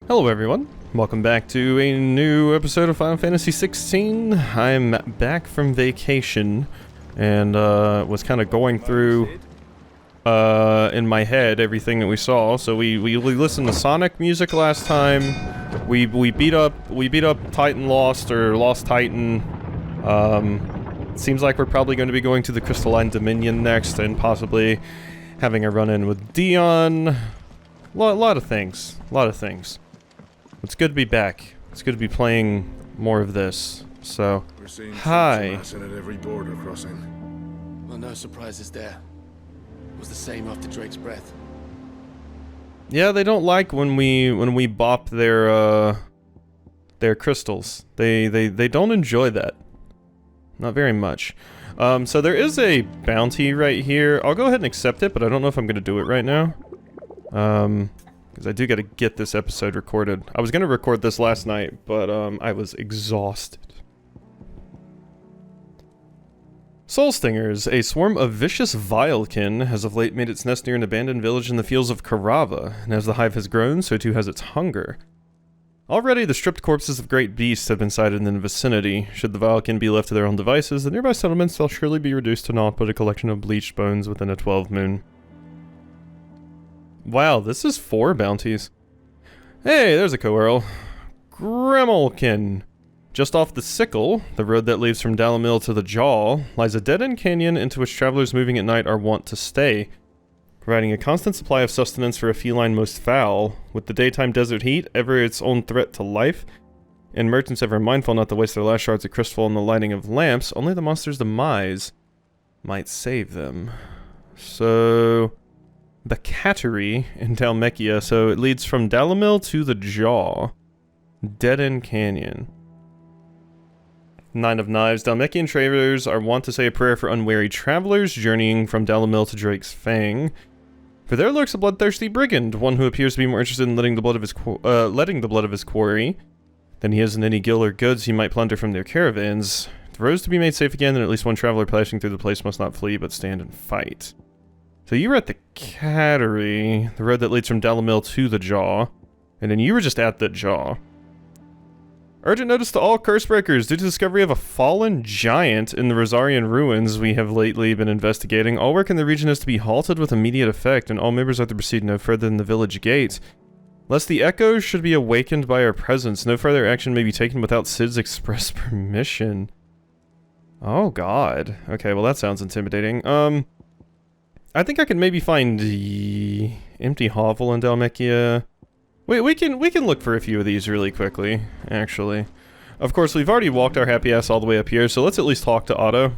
Hello everyone, welcome back to a new episode of Final Fantasy XVI. I'm back from vacation and was kind of going through in my head everything that we saw. So we listened to Sonic music last time. We beat up Titan Lost, or Lost Titan. Seems like we're probably going to be going to the Crystalline Dominion next and possibly having a run-in with Dion. Lot of things. It's good to be back. It's good to be playing more of this. So, We're seeing hi. at every border crossing. Well, no surprises there. It was the same after Drake's breath. Yeah, they don't like when we bop their crystals. They don't enjoy that. Not very much. So there is a bounty right here. I'll go ahead and accept it, but I don't know if I'm gonna do it right now. Because I do gotta get this episode recorded. I was gonna record this last night, but I was exhausted. Soul Stingers, a swarm of vicious vilekin, has of late made its nest near an abandoned village in the fields of Karava, and as the hive has grown, so too has its hunger. Already, the stripped corpses of great beasts have been sighted in the vicinity. Should the vilekin be left to their own devices, the nearby settlements will surely be reduced to naught but a collection of bleached bones within a 12 moon. Wow, this is 4 bounties. Hey, there's a Coearl. Gremolkin. Just off the Sickle, the road that leads from Dalamil to the Jaw, lies a dead-end canyon into which travelers moving at night are wont to stay, providing a constant supply of sustenance for a feline most foul. With the daytime desert heat ever its own threat to life, and merchants ever mindful not to waste their last shards of crystal in the lighting of lamps, only the monster's demise might save them. So... the Cattery in Dalmekia, so it leads from Dalamil to the Jaw. Dead-end Canyon. 9 of Knives. Dalmekian traders are wont to say a prayer for unwary travelers journeying from Dalamil to Drake's Fang. For there lurks a bloodthirsty brigand, one who appears to be more interested in letting the blood of his quarry than he is in any gil or goods he might plunder from their caravans. The roads to be made safe again, and at least one traveler passing through the place must not flee but stand and fight. So you were at the Cattery, the road that leads from Dalamil to the Jaw, and then you were just at the Jaw. Urgent notice to all Cursebreakers. Due to the discovery of a fallen giant in the Rosarian ruins we have lately been investigating, all work in the region is to be halted with immediate effect, and all members are to proceed no further than the village gate. Lest the echoes should be awakened by our presence, no further action may be taken without Cid's express permission. Oh god. Okay, well that sounds intimidating. I think I can maybe find the empty hovel in Dalmekia. Wait, we can look for a few of these really quickly, actually. Of course, we've already walked our happy ass all the way up here, so let's at least talk to Otto.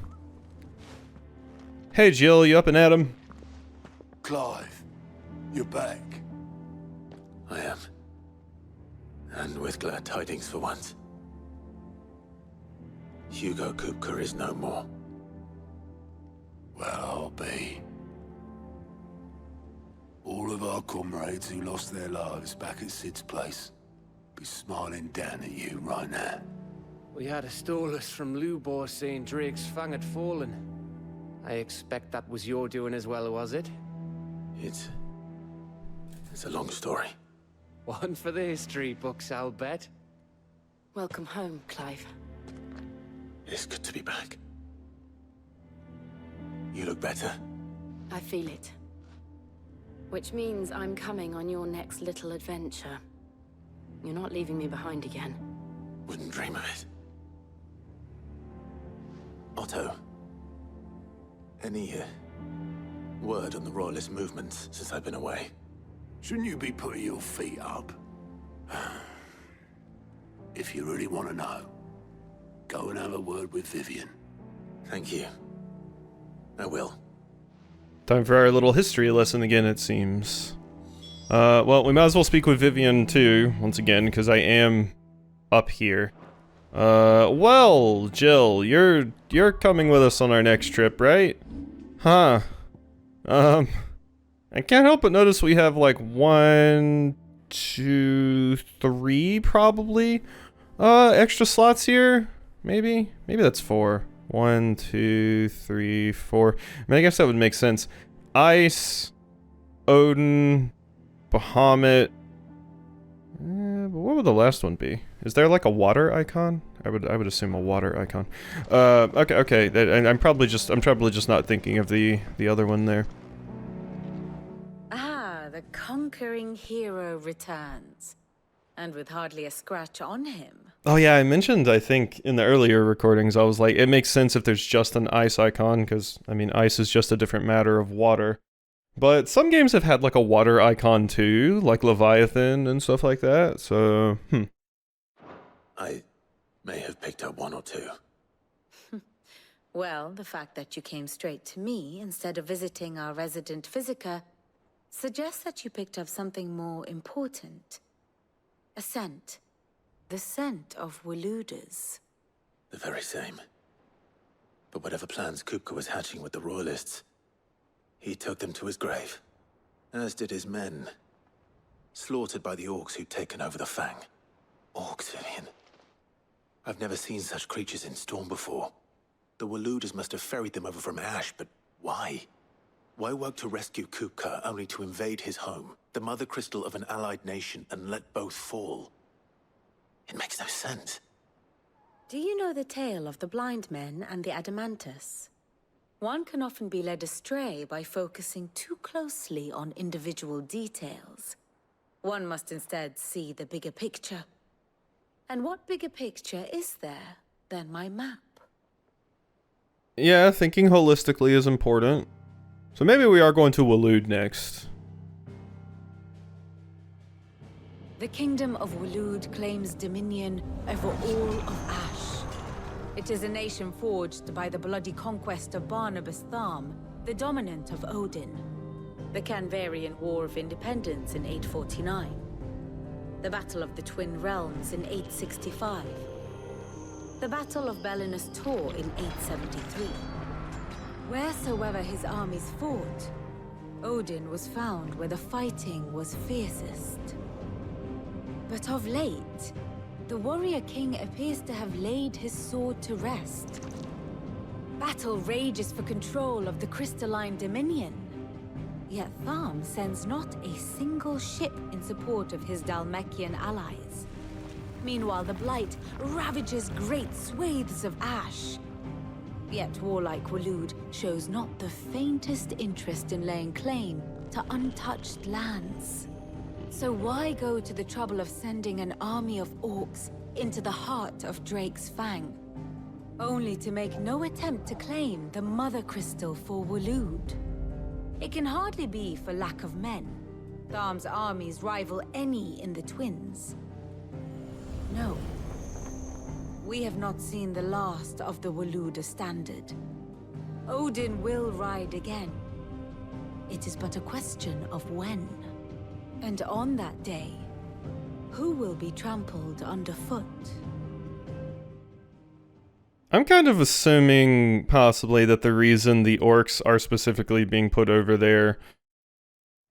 Hey Jill, you up and at 'em? Clive, you're back. I am. And with glad tidings for once. Hugo Kupka is no more. Well, I'll be. All of our comrades who lost their lives back at Cid's place be smiling down at you right now. We had a stolus from Lubor saying Drake's Fang had fallen. I expect that was your doing as well, was it? It's a long story. One for the history books, I'll bet. Welcome home, Clive. It's good to be back. You look better. I feel it. Which means I'm coming on your next little adventure. You're not leaving me behind again. Wouldn't dream of it. Otto, any word on the Royalist movements since I've been away? Shouldn't you be putting your feet up? If you really want to know, go and have a word with Vivian. Thank you. I will. Time for our little history lesson again, it seems. Well, we might as well speak with Vivian too, once again, because I am up here. Well, Jill, you're coming with us on our next trip, right? Huh. I can't help but notice we have like 1, 2, 3 probably extra slots here. Maybe that's 4. 1, 2, 3, 4. I mean, I guess that would make sense. Ice, Odin, Bahamut. would the last one be? Is there like a water icon? I would assume a water icon. Okay. I'm probably just not thinking of the other one there. Ah, the conquering hero returns. And with hardly a scratch on him. Oh yeah, I mentioned, I think, in the earlier recordings, I was like, it makes sense if there's just an ice icon, because, I mean, ice is just a different matter of water. But some games have had, like, a water icon too, like Leviathan and stuff like that, so, I may have picked up one or two. Well, the fact that you came straight to me instead of visiting our resident Physica suggests that you picked up something more important. A scent. The scent of Waludas. The very same. But whatever plans Kupka was hatching with the Royalists, he took them to his grave. As did his men. Slaughtered by the orcs who'd taken over the Fang. Orcs, Vivian. I've never seen such creatures in Storm before. The Waludas must have ferried them over from Ash, but why? Why work to rescue Kupka only to invade his home, the mother crystal of an allied nation, and let both fall? It makes no sense. Do you know the tale of the blind men and the Adamantus? One can often be led astray by focusing too closely on individual details. One must instead see the bigger picture. And what bigger picture is there than my map? yeah, thinking holistically is important. So maybe we are going to Walud next. The kingdom of Walud claims dominion over all of Ash. It is a nation forged by the bloody conquest of Barnabas Tharm, the dominant of Odin. The Canvarian War of Independence in 849. The Battle of the Twin Realms in 865. The Battle of Belinus Tor in 873. Wheresoever his armies fought, Odin was found where the fighting was fiercest. But of late, the warrior king appears to have laid his sword to rest. Battle rages for control of the crystalline dominion. Yet Tharm sends not a single ship in support of his Dhalmekian allies. Meanwhile, the Blight ravages great swathes of Ash. Yet warlike Walud shows not the faintest interest in laying claim to untouched lands. So why go to the trouble of sending an army of orcs into the heart of Drake's Fang, only to make no attempt to claim the Mother Crystal for Walud? It can hardly be for lack of men. Tharm's armies rival any in the Twins. No. We have not seen the last of the Waluda standard. Odin will ride again. It is but a question of when. And on that day, who will be trampled underfoot? I'm kind of assuming, possibly, that the reason the orcs are specifically being put over there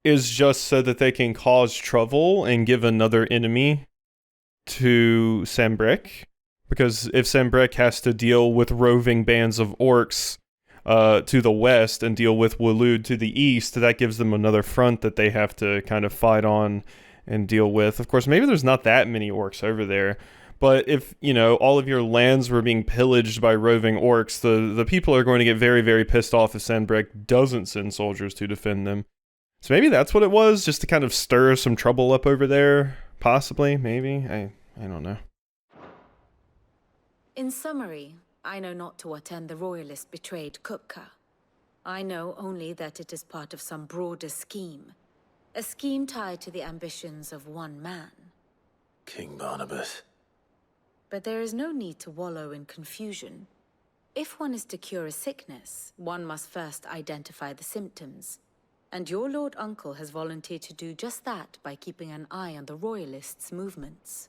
is just so that they can cause trouble and give another enemy to Sambrek. Because if Sambrek has to deal with roving bands of orcs to the west and deal with Walud to the east, that gives them another front that they have to kind of fight on and deal with. Of course, maybe there's not that many orcs over there, but if, you know, all of your lands were being pillaged by roving orcs, the people are going to get very, very pissed off if Sambrek doesn't send soldiers to defend them. So maybe that's what it was, just to kind of stir some trouble up over there, possibly, maybe, I don't know. In summary, I know not to what end the Royalists betrayed Kupka. I know only that it is part of some broader scheme. A scheme tied to the ambitions of one man. King Barnabas. But there is no need to wallow in confusion. If one is to cure a sickness, one must first identify the symptoms. And your Lord Uncle has volunteered to do just that by keeping an eye on the Royalists' movements.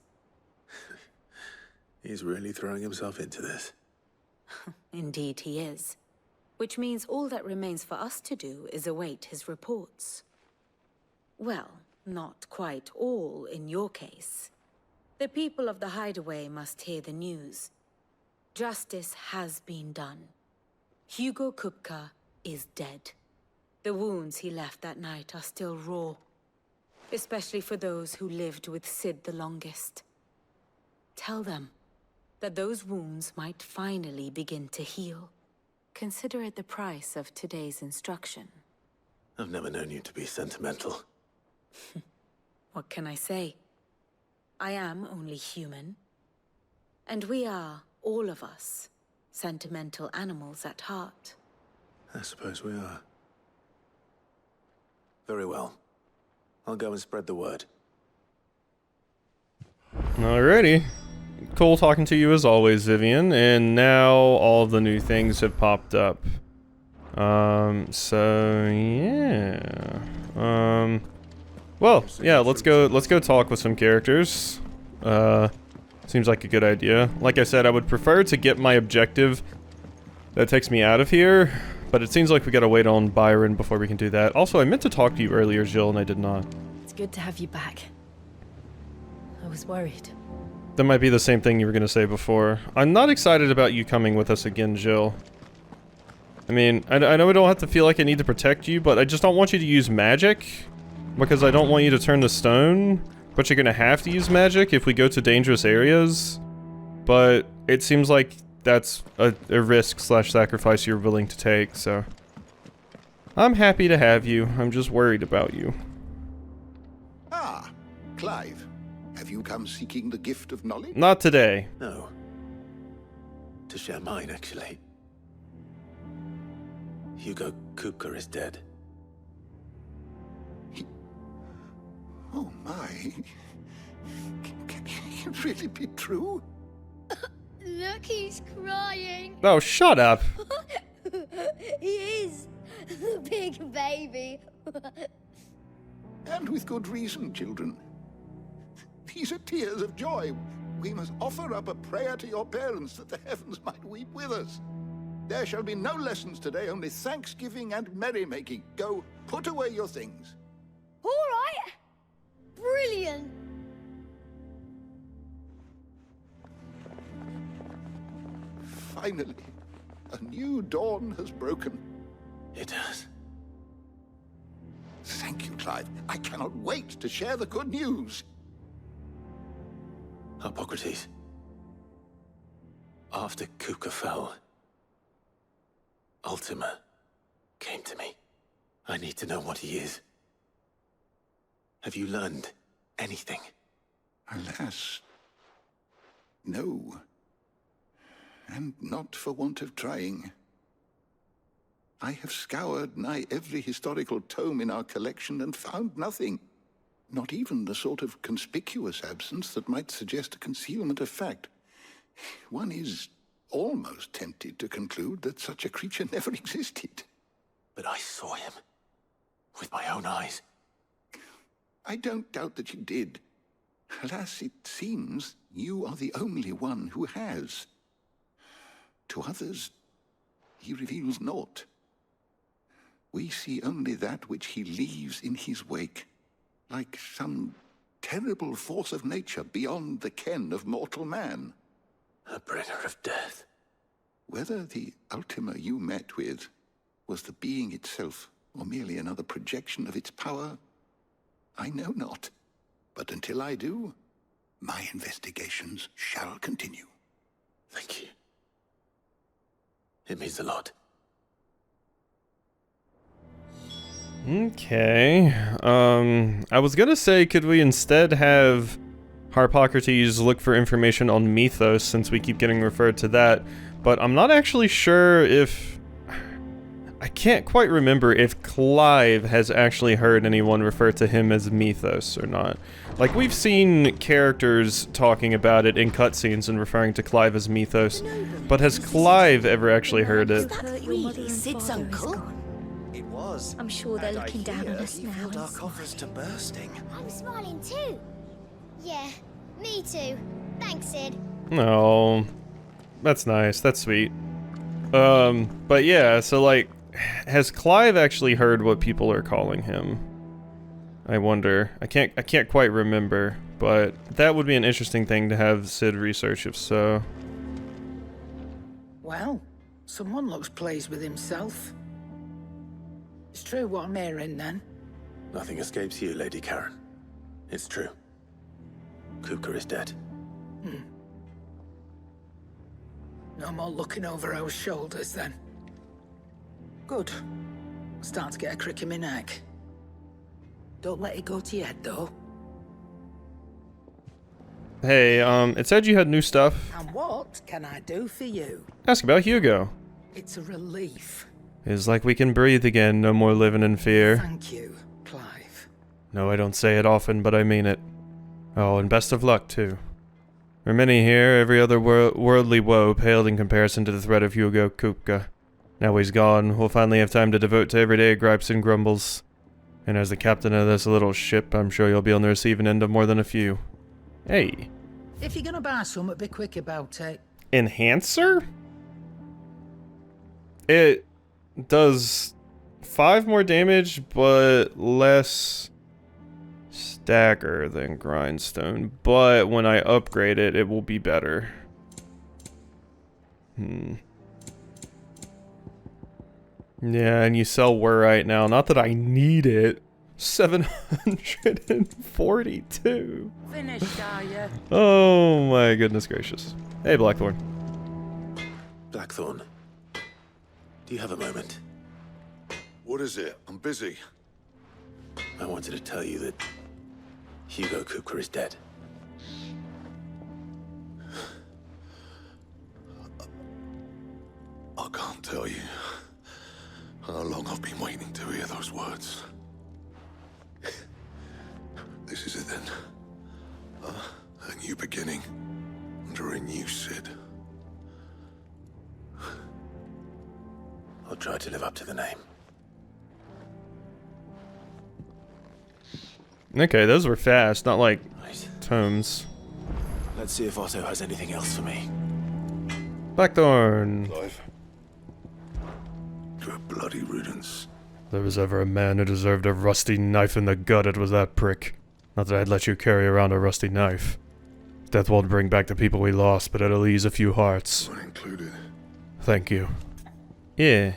He's really throwing himself into this. Indeed he is. Which means all that remains for us to do is await his reports. Well, not quite all in your case. The people of the Hideaway must hear the news. Justice has been done. Hugo Kupka is dead. The wounds he left that night are still raw. Especially for those who lived with Sid the longest. Tell them that those wounds might finally begin to heal. Consider it the price of today's instruction. I've never known you to be sentimental. What can I say? I am only human. And we are, all of us, sentimental animals at heart. I suppose we are. Very well. I'll go and spread the word. Alrighty. Cool talking to you as always, Vivian. And now all the new things have popped up. So yeah. Well, yeah, let's go talk with some characters. Seems like a good idea. Like I said, I would prefer to get my objective that takes me out of here, but it seems like we gotta wait on Byron before we can do that. Also, I meant to talk to you earlier, Jill, and I did not. It's good to have you back. I was worried. That might be the same thing you were gonna say before. I'm not excited about you coming with us again, Jill. I mean, I know I don't have to feel like I need to protect you, but I just don't want you to use magic, because I don't want you to turn to stone, but you're gonna have to use magic if we go to dangerous areas. But it seems like that's a risk slash sacrifice you're willing to take, so... I'm happy to have you. I'm just worried about you. Ah, Clive. Have you come seeking the gift of knowledge? Not today. No. To share mine, actually. Hugo Kupka is dead. Oh my. Can it really be true? Look, he's crying. Oh, shut up. He is. The big baby. And with good reason, children. These are tears of joy. We must offer up a prayer to your parents that the heavens might weep with us. There shall be no lessons today, only thanksgiving and merrymaking. Go, put away your things. All right. Brilliant. Finally, a new dawn has broken. It has. Thank you, Clive. I cannot wait to share the good news. Hippocrates. After Kupka fell, Ultima came to me. I need to know what he is. Have you learned anything? Alas, no. And not for want of trying. I have scoured nigh every historical tome in our collection and found nothing. Not even the sort of conspicuous absence that might suggest a concealment of fact. One is almost tempted to conclude that such a creature never existed. But I saw him. With my own eyes. I don't doubt that you did. Alas, it seems you are the only one who has. To others, he reveals naught. We see only that which he leaves in his wake, like some terrible force of nature beyond the ken of mortal man. A bringer of death. Whether the Ultima you met with was the being itself, or merely another projection of its power, I know not. But until I do, my investigations shall continue. Thank you. It means a lot. Okay. I was gonna say, could we instead have Harpocrates look for information on Mythos, since we keep getting referred to that, but I'm not actually sure if... I can't quite remember if Clive has actually heard anyone refer to him as Mythos or not. Like, we've seen characters talking about it in cutscenes and referring to Clive as Mythos, but has Clive ever actually heard it? That really Sid's uncle? It was. I'm sure they're And looking down on us you now filled and our coffers to bursting. I'm smiling too. Yeah, me too. Thanks, Sid. No. That's nice. That's sweet. But yeah, so like, has Clive actually heard what people are calling him? I wonder. I can't quite remember, but that would be an interesting thing to have Sid research if so. Well, someone looks pleased with himself. It's true what I'm hearing, then. Nothing escapes you, Lady Karen. It's true. Kupka is dead. No more looking over our shoulders, then. Good. I'm starting to get a crick in my neck. Don't let it go to your head, though. Hey, it said you had new stuff. And what can I do for you? Ask about Hugo. It's a relief. It's like we can breathe again, no more living in fear. Thank you, Clive. No, I don't say it often, but I mean it. Oh, and best of luck, too. For many here, every other worldly woe paled in comparison to the threat of Hugo Kupka. Now he's gone, we'll finally have time to devote to everyday gripes and grumbles. And as the captain of this little ship, I'm sure you'll be on the receiving end of more than a few. Hey. If you're gonna buy something, be quick about it. Enhancer? It does 5 more damage, but less stagger than Grindstone. But when I upgrade it, it will be better. Yeah, and you sell Wurite now. Not that I need it. 742. Finished, are you? Oh my goodness gracious. Hey, Blackthorn. Blackthorn, do you have a moment? What is it? I'm busy. I wanted to tell you that Hugo Kupka is dead. I can't tell you how long I've been waiting to hear those words. This is it then. A new beginning under a new Sid. I'll try to live up to the name. Okay, those were fast, not like Right. tomes. Let's see if Otto has anything else for me. Blackthorn. Clive. To a bloody riddance. If there was ever a man who deserved a rusty knife in the gut, it was that prick. Not that I'd let you carry around a rusty knife. Death won't bring back the people we lost, but it'll ease a few hearts. Mine included. Thank you. Yeah.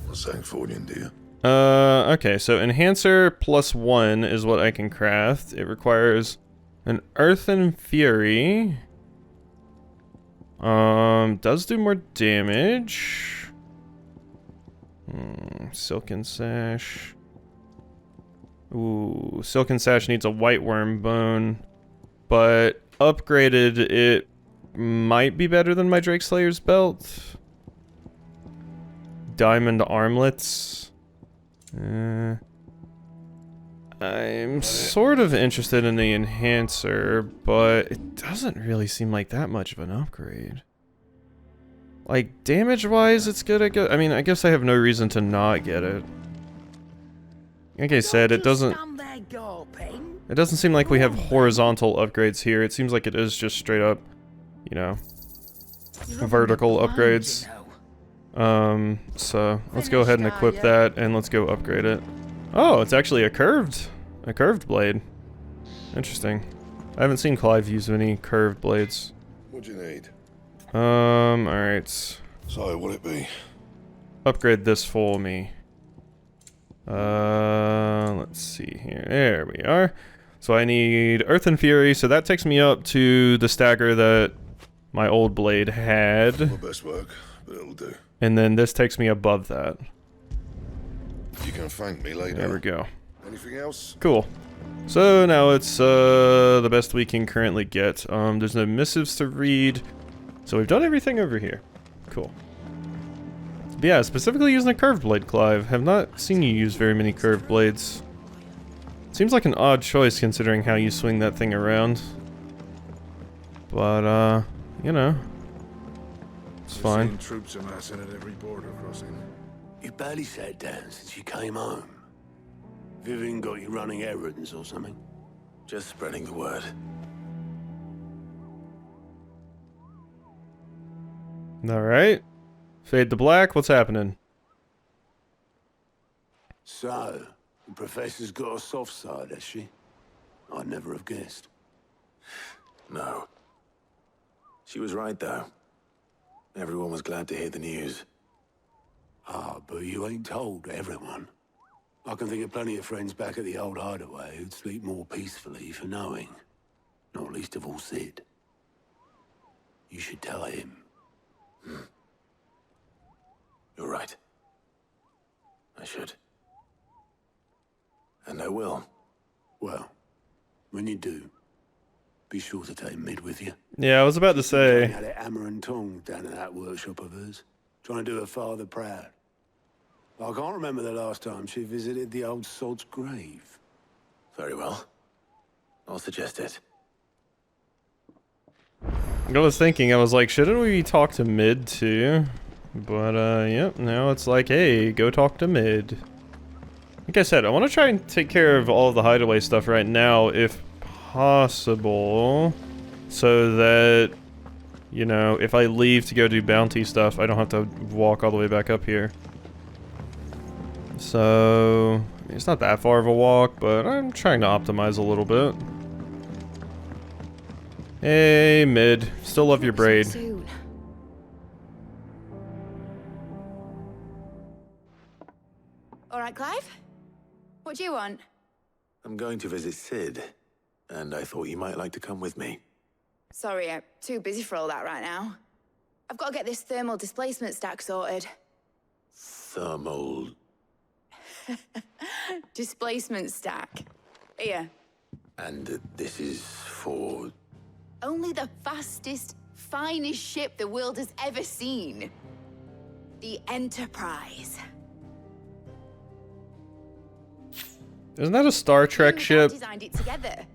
I'm saying Fordian, dear. Okay, so Enhancer +1 is what I can craft. It requires an Earthen Fury. Does do more damage. Silken Sash. Ooh, Silken Sash needs a White Worm Bone. But upgraded, it might be better than my Drake Slayer's belt. Diamond Armlets. I'm sort of interested in the Enhancer, but it doesn't really seem like that much of an upgrade. Like, damage-wise, it's good. I mean, I guess I have no reason to not get it. Like I said, it doesn't seem like we have horizontal upgrades here. It seems like it is just straight up, you know, vertical upgrades. So let's go ahead and equip that, and let's go upgrade it. Oh, it's actually a curved blade. Interesting. I haven't seen Clive use any curved blades. What do you need? Alright. So, what'll it be? Upgrade this for me. Let's see here. There we are. So I need Earthen Fury, so that takes me up to the stagger that my old blade had. My best work, but it'll do. And then this takes me above that. You can thank me later. There we go. Anything else? Cool. So now it's the best we can currently get. There's no missives to read. So we've done everything over here. Cool. But yeah, specifically using a curved blade, Clive. Have not seen you use very many curved blades. Seems like an odd choice considering how you swing that thing around. But, you know. It's fine. Troops amassing at every border crossing. You barely sat down since you came home. Vivian got you running errands or something? Just spreading the word. Alright. Fade to black, what's happening? So, the Professor's got a soft side, has she? I'd never have guessed. No. She was right, though. Everyone was glad to hear the news. Ah, but you ain't told everyone. I can think of plenty of friends back at the old hideaway who'd sleep more peacefully for knowing. Not least of all Sid. You should tell him. You're right. I should. And I will. Well, when you do, be sure to take Mid with you. Yeah, I was about to say. Had it hammer and tong down in that workshop of hers, trying to do her father proud. I can't remember the last time she visited the old sod's grave. Very well. I'll suggest it. I was thinking, I was like, shouldn't we talk to Mid too? But, yep, now it's like, hey, go talk to Mid. Like I said, I want to try and take care of all of the hideaway stuff right now, if possible. So that, you know, if I leave to go do bounty stuff, I don't have to walk all the way back up here. So, it's not that far of a walk, but I'm trying to optimize a little bit. Hey, Mid. Still love your braid. All right, Clive? What do you want? I'm going to visit Sid, and I thought you might like to come with me. Sorry, I'm too busy for all that right now. I've got to get this thermal displacement stack sorted. Thermal... Displacement stack. Here. And this is for... Only the fastest, finest ship the world has ever seen. The Enterprise. Isn't that a Star Trek ship? Designed it together.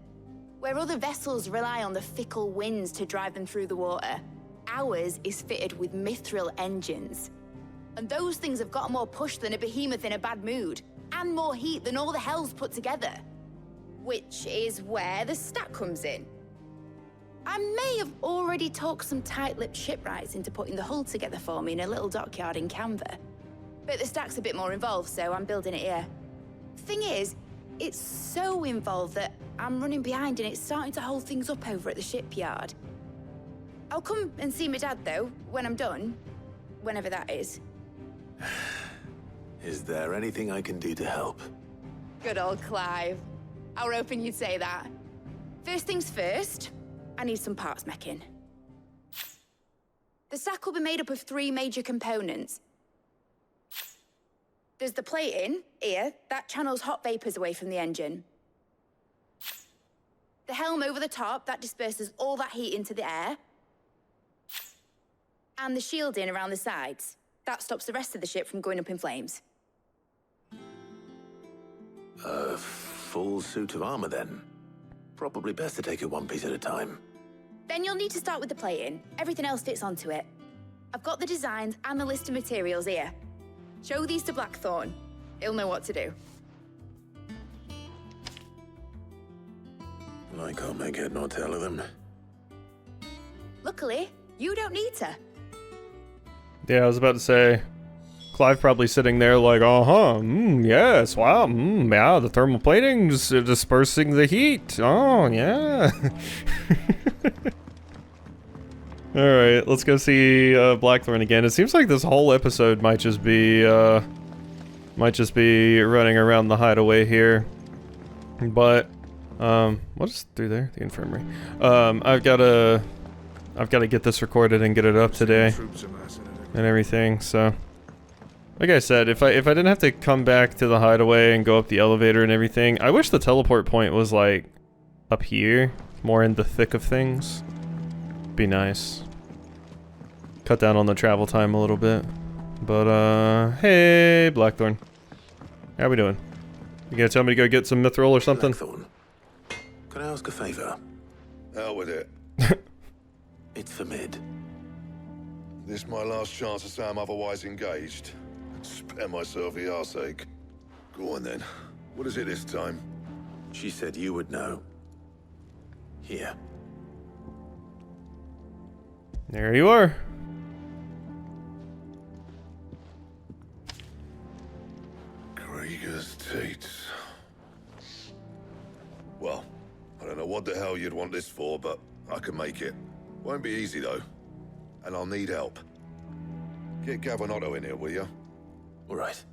Where other vessels rely on the fickle winds to drive them through the water, ours is fitted with mithril engines. And those things have got more push than a behemoth in a bad mood, and more heat than all the hells put together. Which is where the stack comes in. I may have already talked some tight-lipped shipwrights into putting the hull together for me in a little dockyard in Canva. But the stack's a bit more involved, so I'm building it here. Thing is, it's so involved that I'm running behind and it's starting to hold things up over at the shipyard. I'll come and see my dad, though, when I'm done. Whenever that is. Is there anything I can do to help? Good old Clive. I were hoping you'd say that. First things first, I need some parts meching. The stack will be made up of 3 major components. There's the plating, here, that channels hot vapors away from the engine. The helm over the top, that disperses all that heat into the air. And the shielding around the sides. That stops the rest of the ship from going up in flames. A full suit of armor, then. Probably best to take it one piece at a time. Then you'll need to start with the plating. Everything else fits onto it. I've got the designs and the list of materials here. Show these to Blackthorn. He'll know what to do. I can't make head nor tail of them. Luckily, you don't need to. Yeah, I was about to say, Clive probably sitting there like, yes, wow, yeah, the thermal plating's dispersing the heat. Oh, yeah. Alright, let's go see Blackthorn again. It seems like this whole episode might just be running around the hideaway here. But, what is through there? The infirmary. I've gotta get this recorded and get it up today. And everything, so. Like I said, if I didn't have to come back to the hideaway and go up the elevator and everything, I wish the teleport point was like up here, more in the thick of things. Be nice. Cut down on the travel time a little bit. But hey Blackthorn. How we doing? You gonna tell me to go get some mithril or something? Blackthorn, can I ask a favor? Hell with it. It's for Mid. This my last chance to say I'm otherwise engaged. Spare myself the arseache. Go on then. What is it this time? She said you would know. Here. There you are. Krieger's teats. Well, I don't know what the hell you'd want this for, but I can make it. Won't be easy though. And I'll need help. Get Gavin-Otto in here, will you? All right.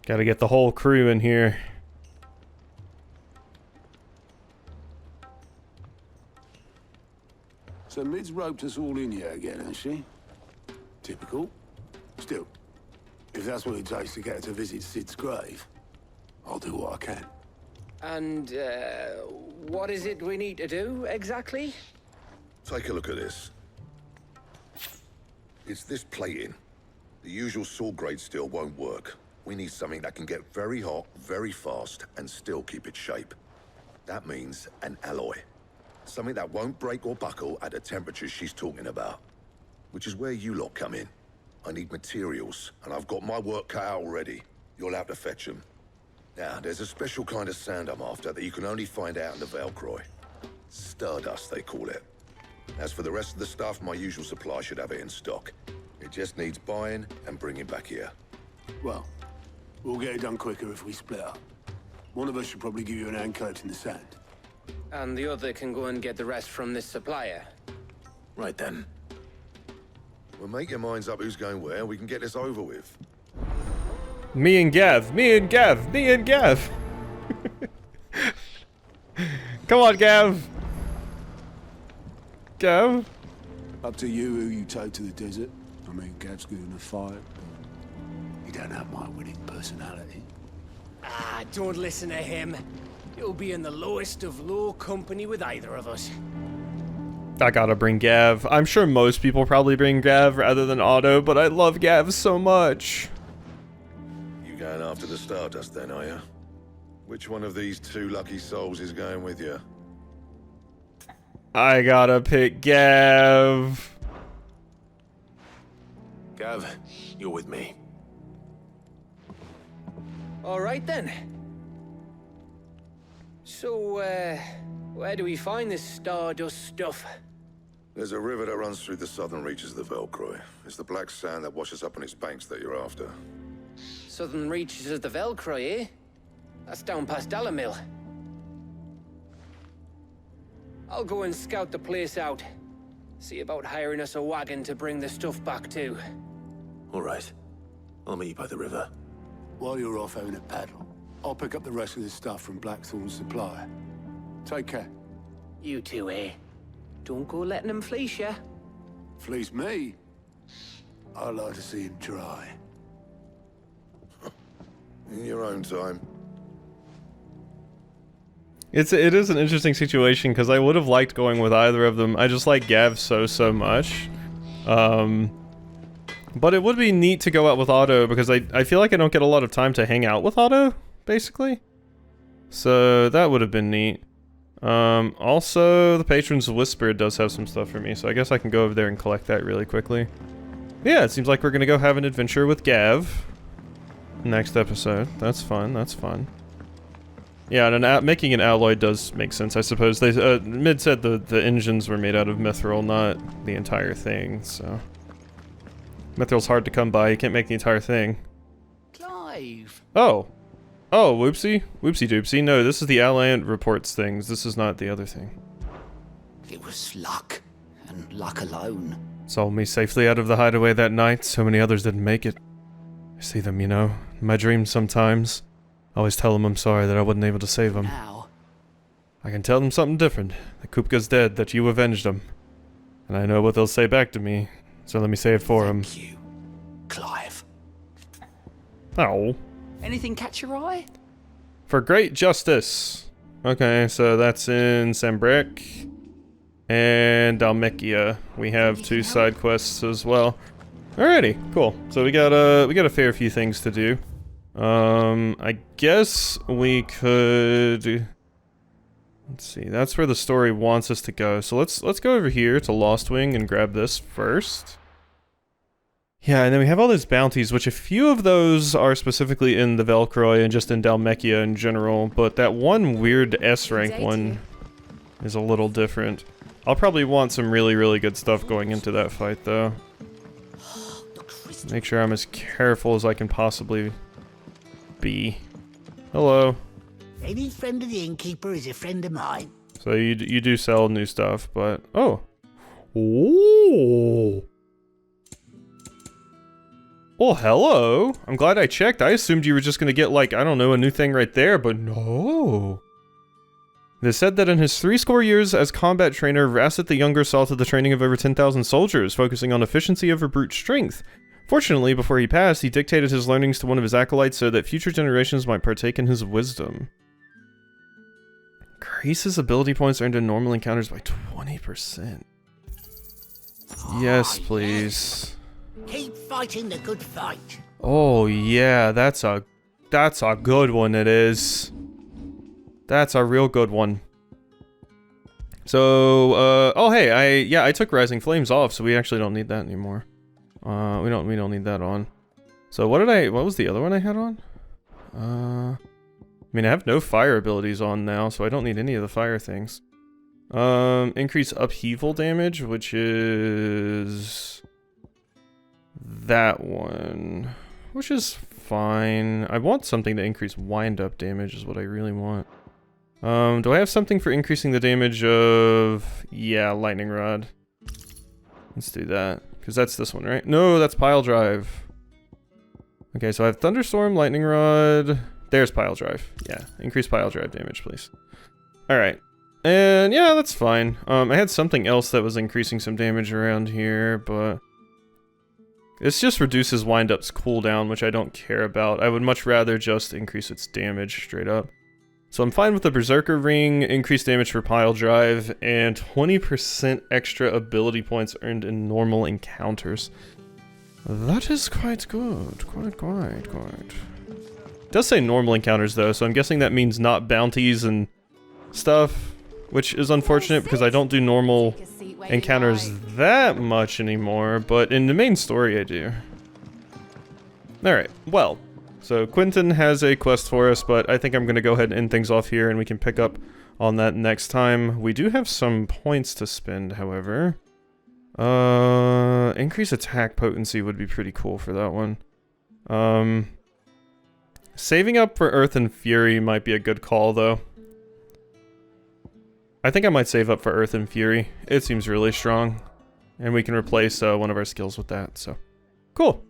Gotta get the whole crew in here. So Mid's roped us all in here again, has she? Typical. Still, if that's what it takes to get her to visit Sid's grave, I'll do what I can. And, what is it we need to do, exactly? Take a look at this. It's this plating. The usual sword grade steel won't work. We need something that can get very hot, very fast, and still keep its shape. That means an alloy. Something that won't break or buckle at the temperatures she's talking about. Which is where you lot come in. I need materials, and I've got my work cut out already. You'll have to fetch them. Now, there's a special kind of sand I'm after that you can only find out in the Velcroy. Stardust, they call it. As for the rest of the stuff, my usual supply should have it in stock. It just needs buying and bringing back here. Well, we'll get it done quicker if we split up. One of us should probably give you an hand coat in the sand. And the other can go and get the rest from this supplier. Right then. Well, make your minds up who's going where, and we can get this over with. Me and Gav. Me and Gav. Me and Gav. Come on, Gav. Gav? Up to you who you take to the desert. I mean, Gav's good in a fight, but you don't have my winning personality. Ah, don't listen to him. You'll be in the lowest of low company with either of us. I gotta bring Gav. I'm sure most people probably bring Gav rather than Otto, but I love Gav so much. You going after the Stardust then, are you? Which one of these two lucky souls is going with you? I gotta pick Gav. Gav, you're with me. All right then. So, where do we find this Stardust stuff? There's a river that runs through the southern reaches of the Velcroy. It's the black sand that washes up on its banks that you're after. Southern reaches of the Velcroy, eh? That's down past Dalamil. I'll go and scout the place out. See about hiring us a wagon to bring the stuff back to. All right. I'll meet you by the river. While you're off having a paddle, I'll pick up the rest of the stuff from Blackthorn's supplier. Take care. You two, eh? Don't go letting him fleece ya. Fleece me? I'd like to see him try. In your own time. It is an interesting situation because I would have liked going with either of them. I just like Gav so much. But it would be neat to go out with Otto because I feel like I don't get a lot of time to hang out with Otto, basically. So that would have been neat. Also, the Patron's Whisper does have some stuff for me, so I guess I can go over there and collect that really quickly. Yeah, it seems like we're gonna go have an adventure with Gav next episode. That's fun, that's fun. Yeah, and making an alloy does make sense, I suppose. They Mid said the engines were made out of mithril, not the entire thing, so... Mithril's hard to come by, you can't make the entire thing. Clive! Oh! Oh, whoopsie. Whoopsie doopsie. No, this is the Alliant reports things. This is not the other thing. It was luck, and luck alone. Saw me safely out of the hideaway that night. So many others didn't make it. I see them, you know, in my dreams sometimes. I always tell them I'm sorry that I wasn't able to save them. Now, I can tell them something different. That Kupka's dead, that you avenged him. And I know what they'll say back to me. So let me say it for him. thank you, Clive. Oh. Anything catch your eye? For great justice. Okay, so that's in Sambrick and Dalmekia. We have 2 side quests as well. Alrighty, cool. So we got a fair few things to do. I guess we could. Let's see. That's where the story wants us to go. So let's go over here to Lost Wing and grab this first. Yeah, and then we have all those bounties, which a few of those are specifically in the Velcroy and just in Dalmekia in general, but that one weird S-rank one is a little different. I'll probably want some really good stuff going into that fight, though. Make sure I'm as careful as I can possibly be. Hello. Any friend of the innkeeper is a friend of mine. So you do sell new stuff, but... Oh. Ooh. Well, hello. I'm glad I checked. I assumed you were just gonna get, like, I don't know, a new thing right there, but no. It is said that in his 60 years as combat trainer, Rasset the Younger saw to the training of over 10,000 soldiers, focusing on efficiency over brute strength. Fortunately, before he passed, he dictated his learnings to one of his acolytes so that future generations might partake in his wisdom. Increases ability points earned in normal encounters by 20%. Yes, please. Keep fighting the good fight. Oh yeah, that's a good one, it is. That's a real good one. So, oh hey, I took Rising Flames off, so we actually don't need that anymore. We don't need that on. So what was the other one I had on? I mean, I have no fire abilities on now, so I don't need any of the fire things. Increase upheaval damage, which is that one, which is fine. I want something to increase wind-up damage is what I really want. Do I have something for increasing the damage of... Yeah, Lightning Rod. Let's do that, because that's this one, right? No, that's Pile Drive. Okay, so I have Thunderstorm, Lightning Rod... There's Pile Drive. Yeah, increase Pile Drive damage, please. Alright. And yeah, that's fine. I had something else that was increasing some damage around here, but... This just reduces Wind-Up's cooldown, which I don't care about. I would much rather just increase its damage straight up. So I'm fine with the Berserker Ring, increased damage for Pile Drive, and 20% extra ability points earned in normal encounters. That is quite good. Quite good. It does say normal encounters though, so I'm guessing that means not bounties and stuff, which is unfortunate because I don't do normal encounters that much anymore, but in the main story I do. Alright, well, so Quentin has a quest for us, but I think I'm going to go ahead and end things off here and we can pick up on that next time. We do have some points to spend, however. Increase attack potency would be pretty cool for that one. Saving up for Earth and Fury might be a good call, though. I think I might save up for Earth and Fury. It seems really strong. And we can replace one of our skills with that, so... Cool.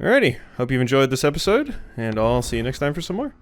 Alrighty, hope you've enjoyed this episode, and I'll see you next time for some more.